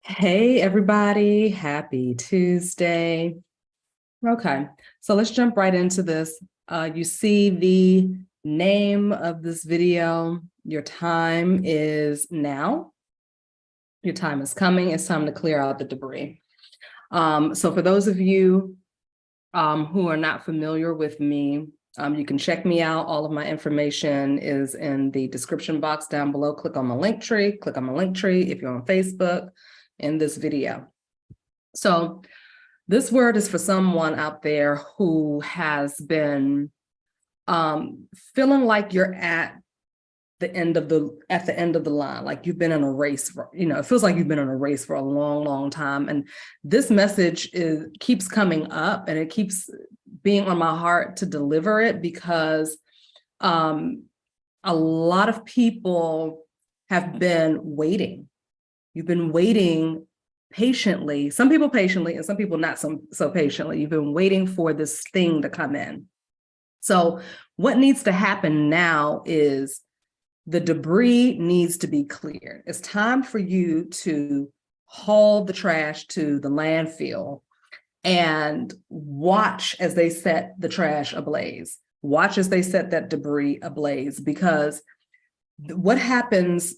Hey, everybody. Happy Tuesday. Okay, so let's jump right into this. You see the name of this video. Your time is now. Your time is coming. It's time to clear out the debris. So for those of you who are not familiar with me, you can check me out. All of my information is in the description box down below. Click on my link tree. Click on my link tree if you're on Facebook in this video. So this word is for someone out there who has been feeling like you're at the end of the line, like you've been in a race for, it feels like you've been in a race for a long, long time. And this message keeps coming up, and it keeps being on my heart to deliver it because a lot of people have been waiting. You've been waiting patiently, some people patiently and some people not so patiently. You've been waiting for this thing to come in. So what needs to happen now is the debris needs to be cleared. It's time for you to haul the trash to the landfill and watch as they set the trash ablaze. Watch as they set that debris ablaze, because what happens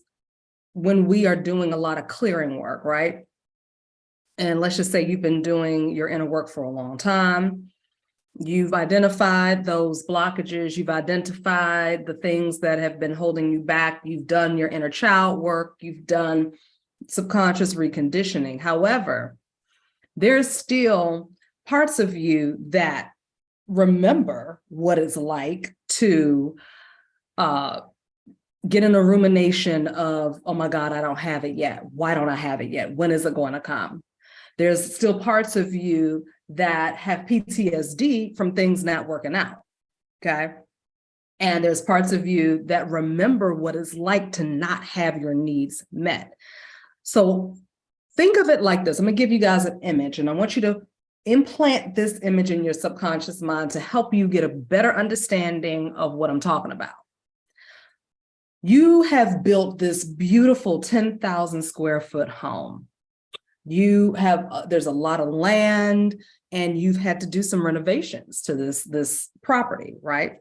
when we are doing a lot of clearing work, right? And let's just say you've been doing your inner work for a long time. You've identified those blockages. You've identified the things that have been holding you back. You've done your inner child work. You've done subconscious reconditioning. However, there's still parts of you that remember what it's like to get in a rumination of, oh my God, I don't have it yet. Why don't I have it yet? When is it going to come? There's still parts of you that have PTSD from things not working out, okay? And there's parts of you that remember what it's like to not have your needs met. So think of it like this. I'm gonna give you guys an image, and I want you to implant this image in your subconscious mind to help you get a better understanding of what I'm talking about. You have built this beautiful 10,000 square foot home. You have, there's a lot of land, and you've had to do some renovations to this property, right?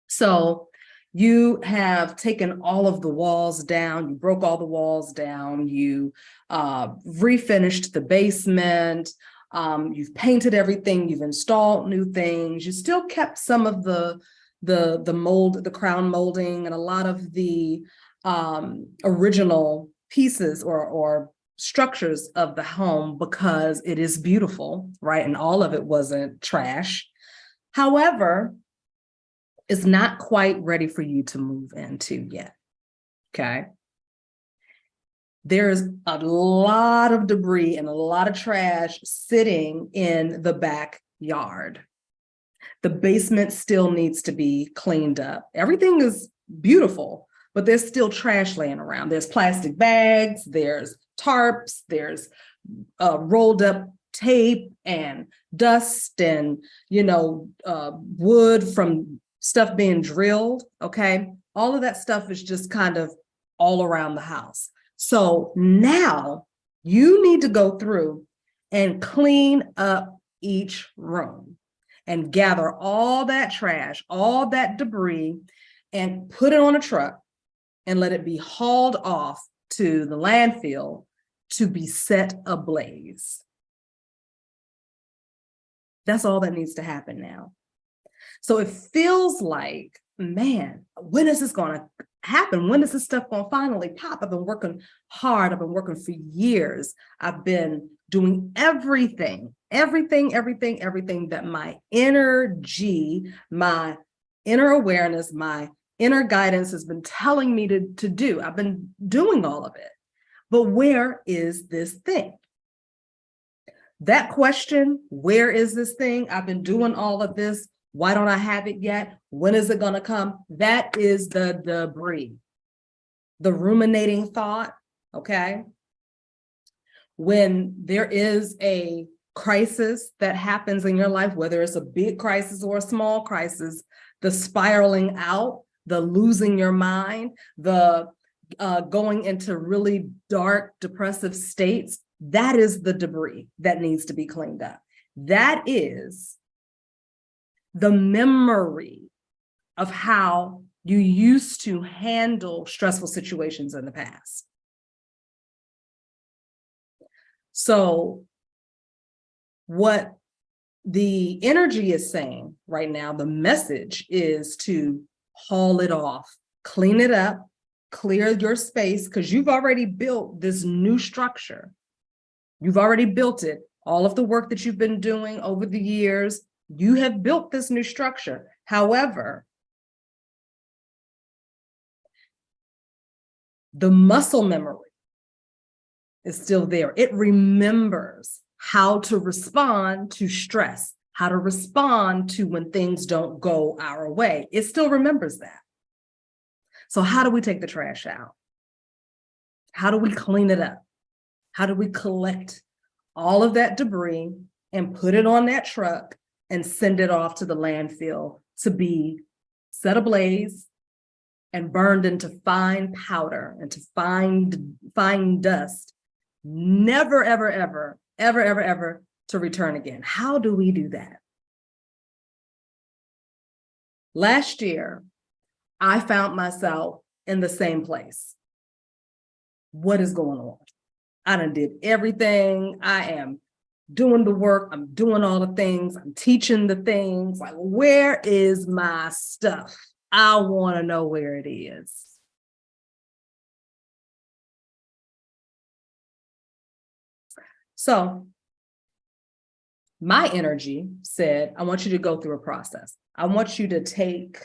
So you have taken all of the walls down, you broke all the walls down, you refinished the basement, you've painted everything, you've installed new things, you still kept some of the mold, the crown molding, and a lot of the original pieces or structures of the home, because it is beautiful, right? And all of it wasn't trash. However, it's not quite ready for you to move into yet, okay? There's a lot of debris and a lot of trash sitting in the backyard. The basement still needs to be cleaned up. Everything is beautiful, but there's still trash laying around. There's plastic bags, there's tarps, there's rolled up tape and dust and, wood from stuff being drilled, okay? All of that stuff is just kind of all around the house. So now you need to go through and clean up each room and gather all that trash, all that debris, and put it on a truck and let it be hauled off to the landfill to be set ablaze. That's all that needs to happen now. So it feels like, man, when is this going to happen? When is this stuff going to finally pop? I've been working hard. I've been working for years. I've been doing everything that my energy, my inner awareness, my inner guidance has been telling me to do. I've been doing all of it. But where is this thing? That question, where is this thing? I've been doing all of this. Why don't I have it yet? When is it going to come? That is the debris, the ruminating thought, okay? When there is a crisis that happens in your life, whether it's a big crisis or a small crisis, the spiraling out, the losing your mind, the going into really dark, depressive states, That is the debris that needs to be cleaned up. That is the memory of how you used to handle stressful situations in the past. So what the energy is saying right now, the message is to haul it off, clean it up, clear your space, because you've already built this new structure. You've already built it. All of the work that you've been doing over the years, you have built this new structure. However, the muscle memory is still there. It remembers how to respond to stress, how to respond to when things don't go our way. It still remembers that. So how do we take the trash out? How do we clean it up? How do we collect all of that debris and put it on that truck and send it off to the landfill to be set ablaze and burned into fine powder, into fine dust, never, ever, ever, ever, ever, ever to return again? How do we do that? Last year, I found myself in the same place. What is going on? I done did everything. I am doing the work. I'm doing all the things. I'm teaching the things. Like, where is my stuff? I want to know where it is. So my energy said, I want you to go through a process. I want you to take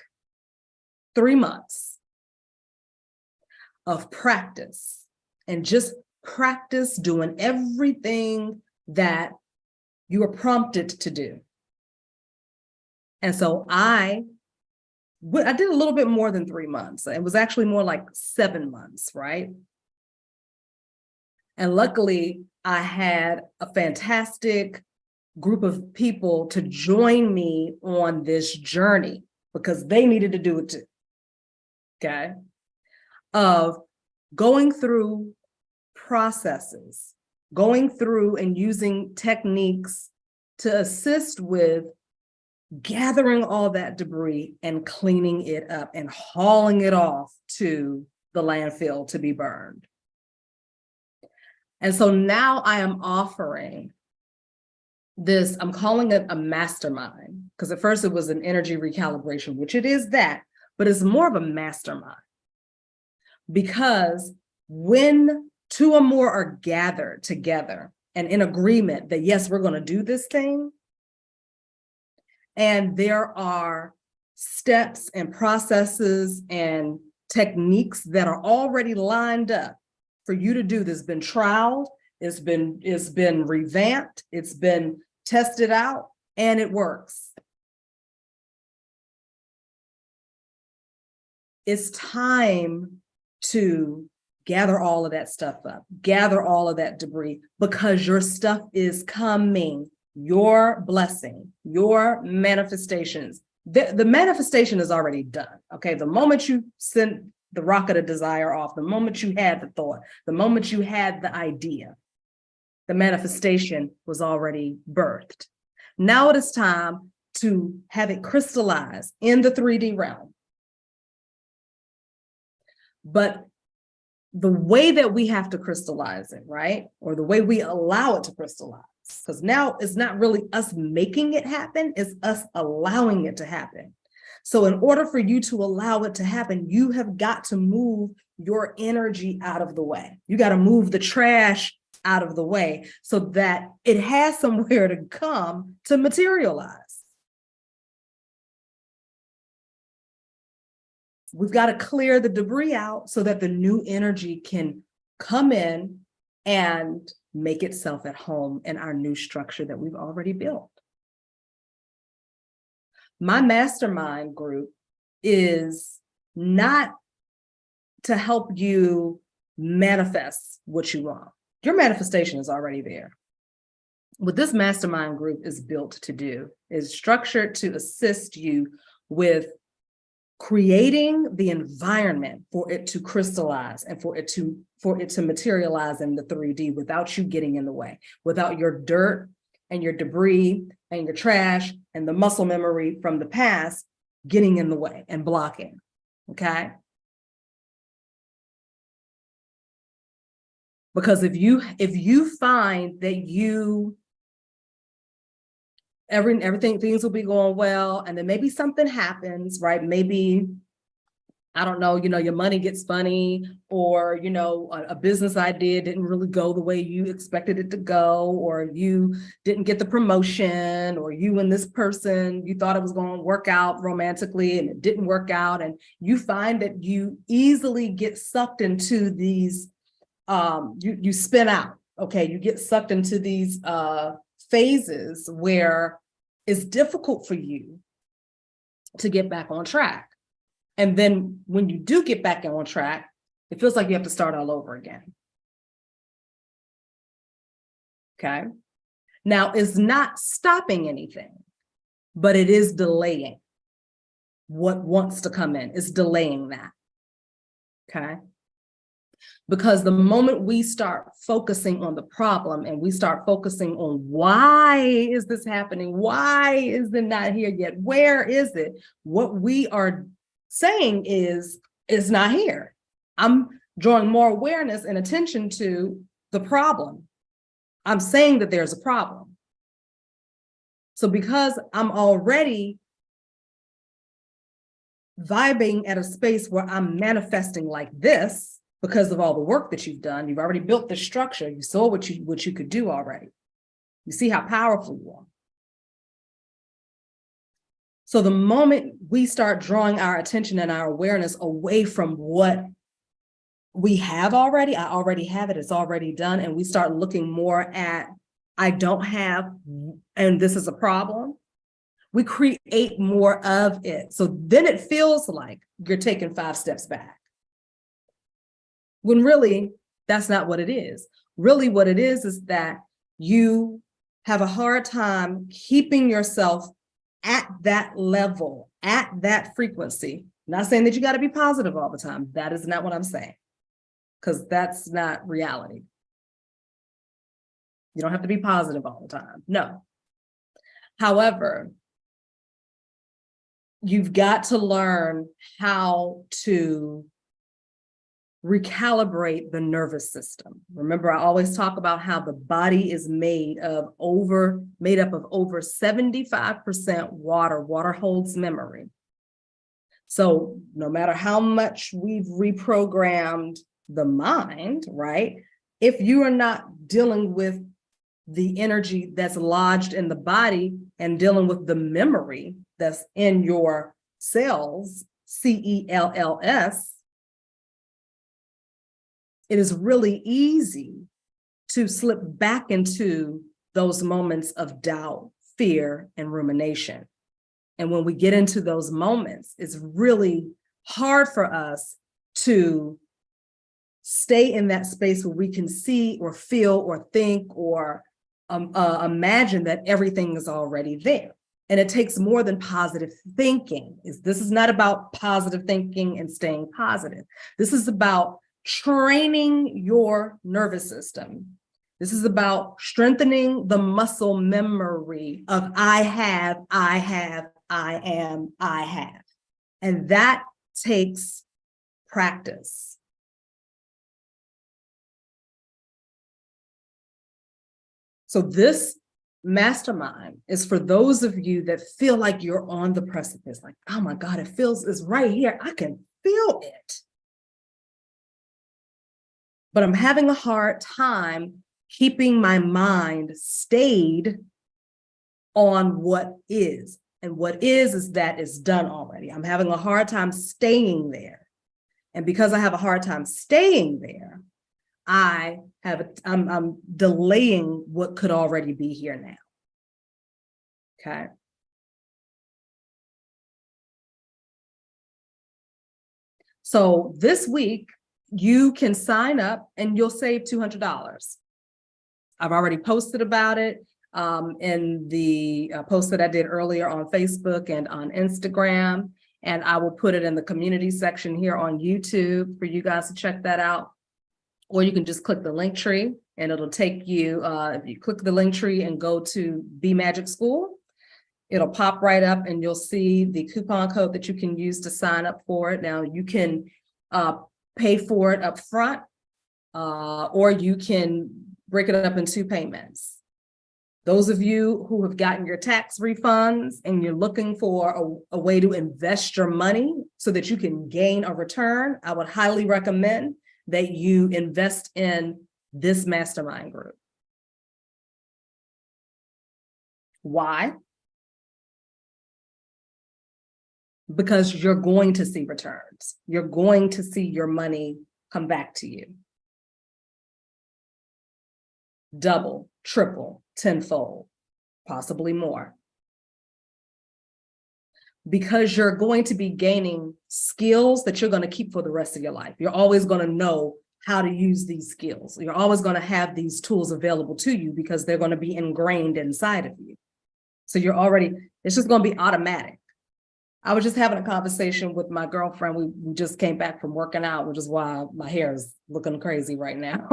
3 months of practice and just practice doing everything that you were prompted to do. And so I did a little bit more than 3 months. It was actually more like 7 months, right? And luckily, I had a fantastic group of people to join me on this journey because they needed to do it too, okay? Of going through processes, going through and using techniques to assist with gathering all that debris and cleaning it up and hauling it off to the landfill to be burned. And so now I am offering this, I'm calling it a mastermind, because at first it was an energy recalibration, which it is that, but it's more of a mastermind. Because when 2 or more are gathered together and in agreement that, yes, we're going to do this thing, and there are steps and processes and techniques that are already lined up for you to do this, been trialed, it's been revamped, it's been tested out, and it works. It's time to gather all of that stuff up, gather all of that debris, because your stuff is coming. Your blessing, your manifestations, the manifestation is already done, okay? The moment you sent the rocket of desire off, the moment you had the thought, the moment you had the idea, the manifestation was already birthed. Now it is time to have it crystallize in the 3D realm. But the way that we have to crystallize it, right? Or the way we allow it to crystallize, because now it's not really us making it happen, it's us allowing it to happen. So in order for you to allow it to happen, you have got to move your energy out of the way. You got to move the trash out of the way so that it has somewhere to come to materialize. We've got to clear the debris out so that the new energy can come in and make itself at home in our new structure that we've already built. My mastermind group is not to help you manifest what you want. Your manifestation is already there. What this mastermind group is built to do is structured to assist you with creating the environment for it to crystallize and for it to materialize in the 3D without you getting in the way, without your dirt and your debris and your trash and the muscle memory from the past getting in the way and blocking, okay? Because if you find that things will be going well, and then maybe something happens, right? Maybe, I don't know, your money gets funny, or, a business idea didn't really go the way you expected it to go, or you didn't get the promotion, or you and this person, you thought it was going to work out romantically and it didn't work out. And you find that you easily get sucked into these, you spin out, okay? You get sucked into these phases where it's difficult for you to get back on track. And then when you do get back on track, it feels like you have to start all over again. Okay. Now, it's not stopping anything, but it is delaying what wants to come in. It's delaying that. Okay. Because the moment we start focusing on the problem and we start focusing on why is this happening? Why is it not here yet? Where is it? What we are saying is, it's not here. I'm drawing more awareness and attention to the problem. I'm saying that there's a problem. So because I'm already vibing at a space where I'm manifesting like this, because of all the work that you've done, you've already built the structure. You saw what you could do already. You see how powerful you are. So the moment we start drawing our attention and our awareness away from what we have already, I already have it, it's already done, and we start looking more at, I don't have, and this is a problem, we create more of it. So then it feels like you're taking 5 steps back. When really, that's not what it is. Really what it is that you have a hard time keeping yourself at that level, at that frequency. I'm not saying that you got to be positive all the time. That is not what I'm saying, because that's not reality. You don't have to be positive all the time. No. However, you've got to learn how to recalibrate the nervous system. Remember, I always talk about how the body is made up of over 75% water. Water holds memory. So no matter how much we've reprogrammed the mind, right? If you are not dealing with the energy that's lodged in the body and dealing with the memory that's in your cells, cells, it is really easy to slip back into those moments of doubt, fear, and rumination. And when we get into those moments, it's really hard for us to stay in that space where we can see or feel or think or imagine that everything is already there. And it takes more than positive thinking. This is not about positive thinking and staying positive. This is about training your nervous system. This is about strengthening the muscle memory of I have, I am, I have. And that takes practice. So this mastermind is for those of you that feel like you're on the precipice, like, oh my God, it's right here. I can feel it. But I'm having a hard time keeping my mind stayed on what is. And what is that it's done already. I'm having a hard time staying there. And because I have a hard time staying there, I'm delaying what could already be here now. Okay. So this week, you can sign up and you'll save $200. I've already posted about it in the post that I did earlier on Facebook and on Instagram. And I will put it in the community section here on YouTube for you guys to check that out. Or you can just click the link tree and it'll take you, if you click the link tree and go to Be Magic School, it'll pop right up and you'll see the coupon code that you can use to sign up for it. Now you can pay for it up front, or you can break it up in 2 payments. Those of you who have gotten your tax refunds and you're looking for a way to invest your money so that you can gain a return, I would highly recommend that you invest in this mastermind group. Why? Because you're going to see returns. You're going to see your money come back to you. Double, triple, tenfold, possibly more. Because you're going to be gaining skills that you're going to keep for the rest of your life. You're always going to know how to use these skills. You're always going to have these tools available to you because they're going to be ingrained inside of you. So you're already, it's just going to be automatic. I was just having a conversation with my girlfriend. We just came back from working out, which is why my hair is looking crazy right now.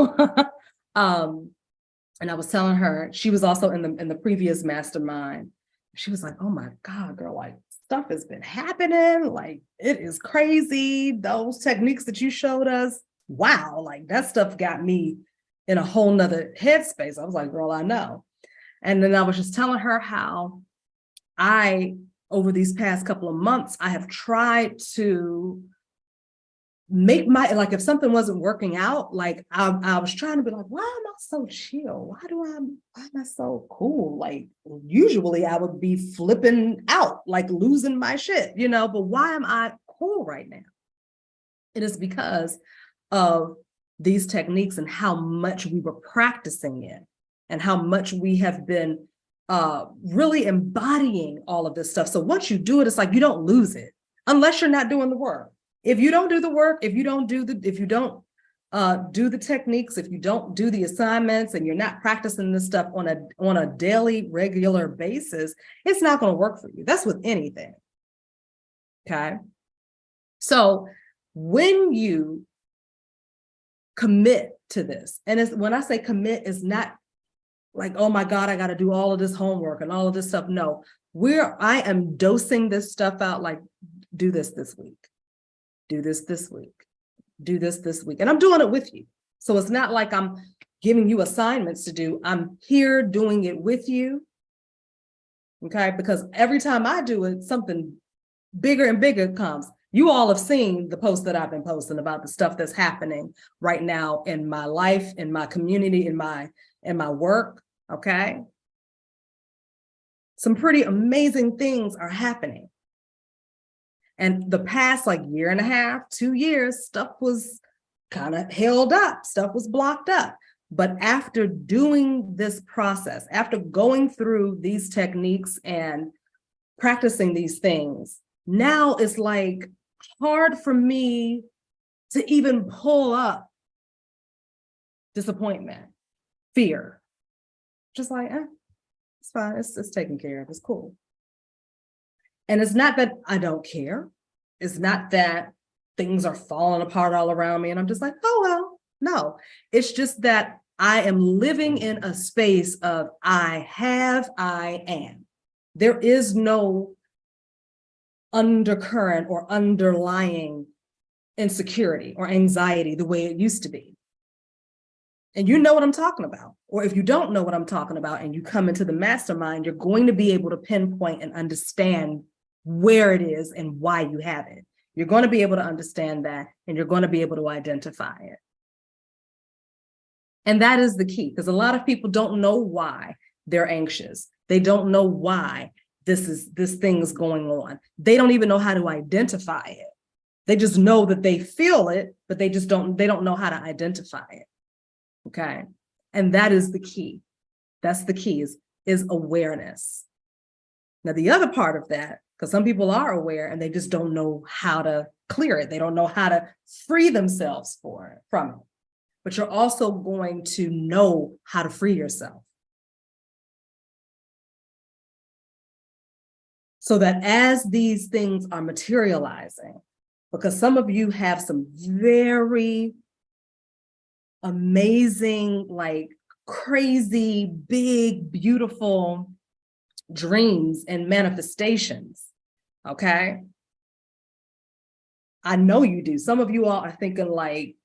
And I was telling her, she was also in the previous mastermind. She was like, oh my God, girl, like stuff has been happening. Like it is crazy. Those techniques that you showed us. Wow. Like that stuff got me in a whole nother headspace. I was like, girl, I know. And then I was just telling her how over these past couple of months, I have tried to make like if something wasn't working out, like I was trying to be like, why am I so chill? Why am I so cool? Like usually I would be flipping out, like losing my shit, but why am I cool right now? It is because of these techniques and how much we were practicing it and how much we have been really embodying all of this stuff. So once you do it, it's like you don't lose it unless you're not doing the work. If you don't do the work, if you don't do the techniques, if you don't do the assignments and you're not practicing this stuff on a daily, regular basis, it's not going to work for you. That's with anything. Okay. So when you commit to this, and when I say commit, it's not like, oh my God, I got to do all of this homework and all of this stuff. No, I am dosing this stuff out like, do this week. Do this week, do this week. And I'm doing it with you. So it's not like I'm giving you assignments to do. I'm here doing it with you. Okay. Because every time I do it, something bigger and bigger comes. You all have seen the posts that I've been posting about the stuff that's happening right now in my life, in my community, in my work. Okay. Some pretty amazing things are happening. And the past year and a half, 2 years, stuff was kind of held up, stuff was blocked up. But after doing this process, after going through these techniques and practicing these things, now it's like hard for me to even pull up disappointment, fear. Just like, it's fine, it's taken care of, it's cool. And it's not that I don't care. It's not that things are falling apart all around me and I'm just like, oh, well, no. It's just that I am living in a space of I am. There is no undercurrent or underlying insecurity or anxiety the way it used to be. And you know what I'm talking about. Or if you don't know what I'm talking about and you come into the mastermind, you're going to be able to pinpoint and understand where it is and why you have it. You're going to be able to understand that and you're going to be able to identify it. And that is the key, because a lot of people don't know why they're anxious. They don't know why this thing is going on. They don't even know how to identify it. They just know that they feel it, but they don't know how to identify it. Okay. And that is the key. That's the key is awareness. Now, the other part of that, because some people are aware and they just don't know how to clear it. They don't know how to free themselves from it. But you're also going to know how to free yourself. So that as these things are materializing, because some of you have some very amazing, like crazy, big, beautiful dreams and manifestations, okay? I know you do. Some of you all are thinking like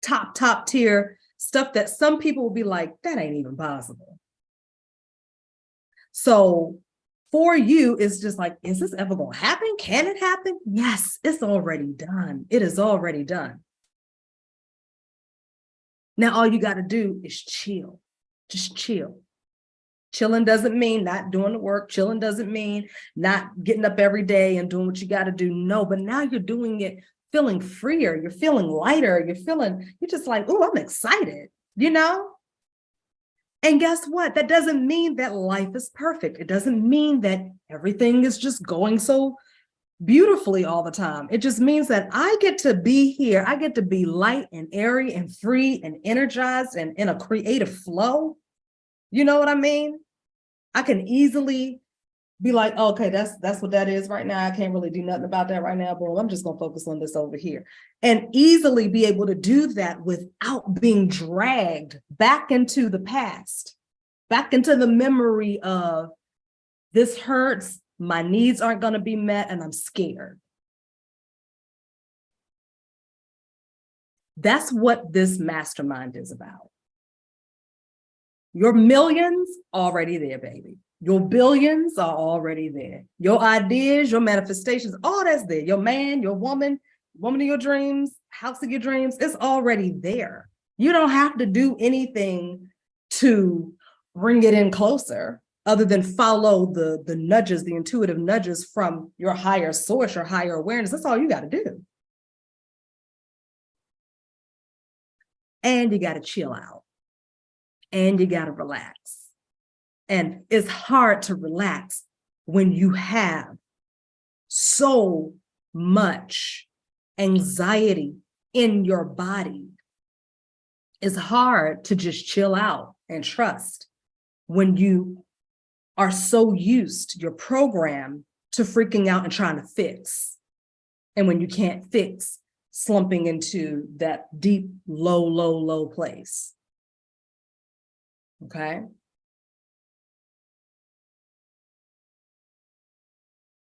top tier stuff that some people will be like, that ain't even possible. So for you, it's just like, is this ever going to happen? Can it happen? Yes, it's already done. It is already done. Now, all you got to do is chill. Just chill. Chilling doesn't mean not doing the work. Chilling doesn't mean not getting up every day and doing what you got to do. No, but now you're doing it feeling freer. You're feeling lighter. You're just like, oh, I'm excited, you know? And guess what? That doesn't mean that life is perfect. It doesn't mean that everything is just going so beautifully all the time. It just means that I get to be here. I get to be light and airy and free and energized and in a creative flow. You know what I mean? I can easily be like, okay, that's what that is right now. I can't really do nothing about that right now, but I'm just going to focus on this over here. And easily be able to do that without being dragged back into the past, back into the memory of this hurts, my needs aren't going to be met, and I'm scared. That's what this mastermind is about. Your millions already there, baby. Your billions are already there. Your ideas, your manifestations, all that's there. Your man, your woman of your dreams, house of your dreams, it's already there. You don't have to do anything to bring it in closer other than follow the nudges, the intuitive nudges from your higher source, your higher awareness. That's all you got to do. And you got to chill out. And you got to relax. And it's hard to relax when you have so much anxiety in your body. It's hard to just chill out and trust when you are so used, you're programmed to freaking out and trying to fix. And when you can't fix, slumping into that deep, low place. Okay.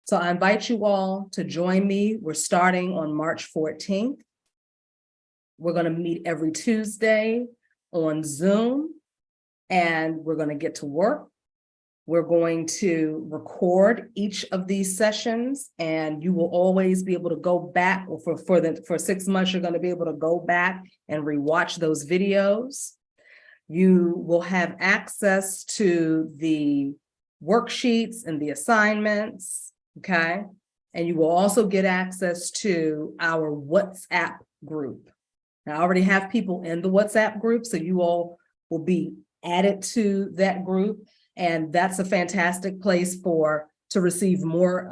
So I invite you all to join me. We're starting on March 14th. We're going to meet every Tuesday on Zoom, and we're going to get to work. We're going to record each of these sessions, and you will always be able to go back, or for 6 months, you're going to be able to go back and rewatch those videos. You will have access to the worksheets and the assignments, okay? And you will also get access to our WhatsApp group. Now, I already have people in the WhatsApp group, so you all will be added to that group. And that's a fantastic place to receive more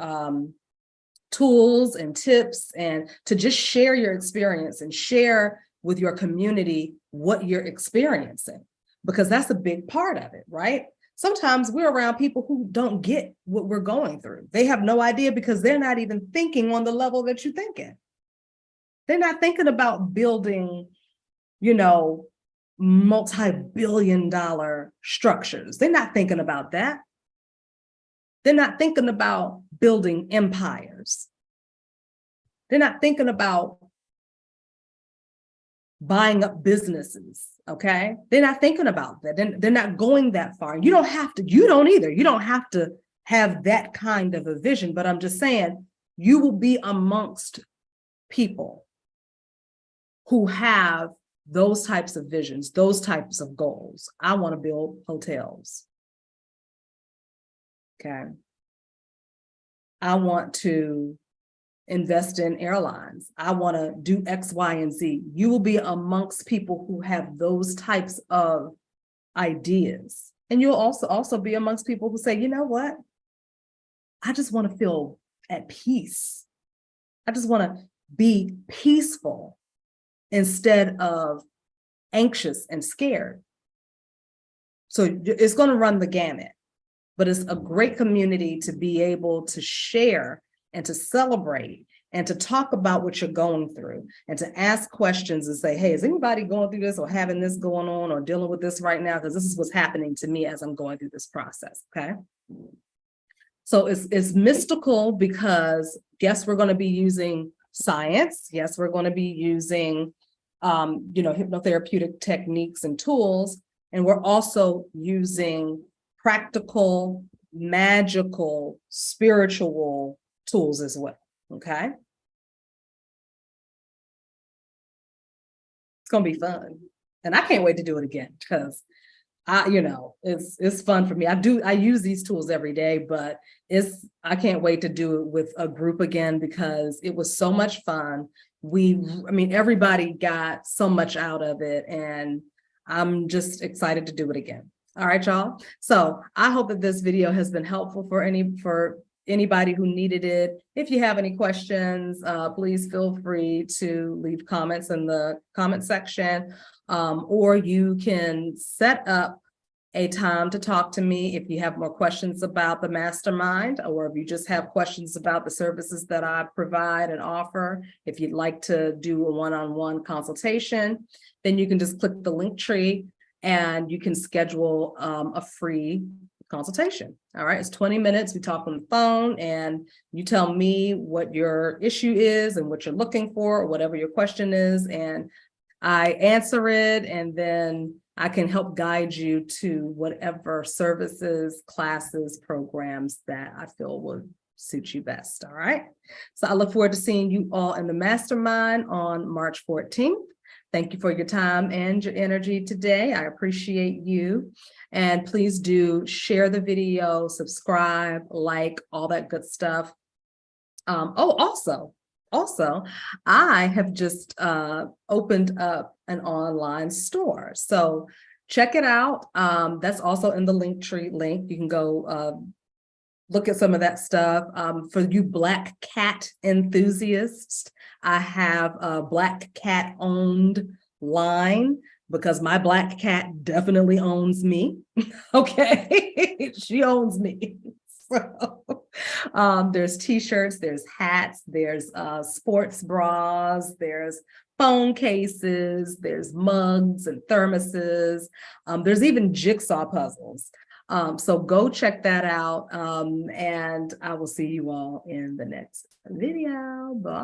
tools and tips, and to just share your experience and share with your community what you're experiencing, because that's a big part of it, right? Sometimes we're around people who don't get what we're going through. They have no idea because they're not even thinking on the level that you're thinking. They're not thinking about building, multi-billion-dollar structures. They're not thinking about that. They're not thinking about building empires. They're not thinking about buying up businesses, okay? They're not thinking about that. They're not going that far. You don't have to, you don't either. You don't have to have that kind of a vision, but I'm just saying, you will be amongst people who have those types of visions, those types of goals. I want to build hotels. Okay. I want to invest in airlines. I want to do X, Y, and Z. You will be amongst people who have those types of ideas. And you'll also be amongst people who say, you know what? I just want to feel at peace. I just want to be peaceful instead of anxious and scared. So it's going to run the gamut. but it's a great community to be able to share and to celebrate and to talk about what you're going through and to ask questions and say, hey, is anybody going through this or having this going on or dealing with this right now? Because this is what's happening to me as I'm going through this process, okay? So it's mystical because yes, we're going to be using science. Yes, we're going to be using, hypnotherapeutic techniques and tools. And we're also using practical, magical, spiritual tools as well, okay? It's going to be fun. And I can't wait to do it again because it's fun for me. I use these tools every day, but I can't wait to do it with a group again because it was so much fun. Everybody got so much out of it, and I'm just excited to do it again. All right, y'all. So I hope that this video has been helpful for anybody who needed it. If you have any questions, please feel free to leave comments in the comment section, or you can set up a time to talk to me if you have more questions about the mastermind, or if you just have questions about the services that I provide and offer. If you'd like to do a one-on-one consultation, then you can just click the link tree and you can schedule a free consultation. All right, it's 20 minutes. We talk on the phone and you tell me what your issue is and what you're looking for, or whatever your question is, and I answer it, and then I can help guide you to whatever services, classes, programs that I feel would suit you best. All right. So I look forward to seeing you all in the mastermind on March 14th. Thank you for your time and your energy today. I appreciate you. And please do share the video, subscribe, like, all that good stuff. Also, I have just opened up an online store. So check it out. That's also in the Linktree link. You can go look at some of that stuff. For you Black cat enthusiasts, I have a Black cat owned line because my Black cat definitely owns me. Okay, she owns me. So there's t-shirts, there's hats, there's sports bras, there's phone cases, there's mugs and thermoses. There's even jigsaw puzzles. So go check that out. And I will see you all in the next video. Bye.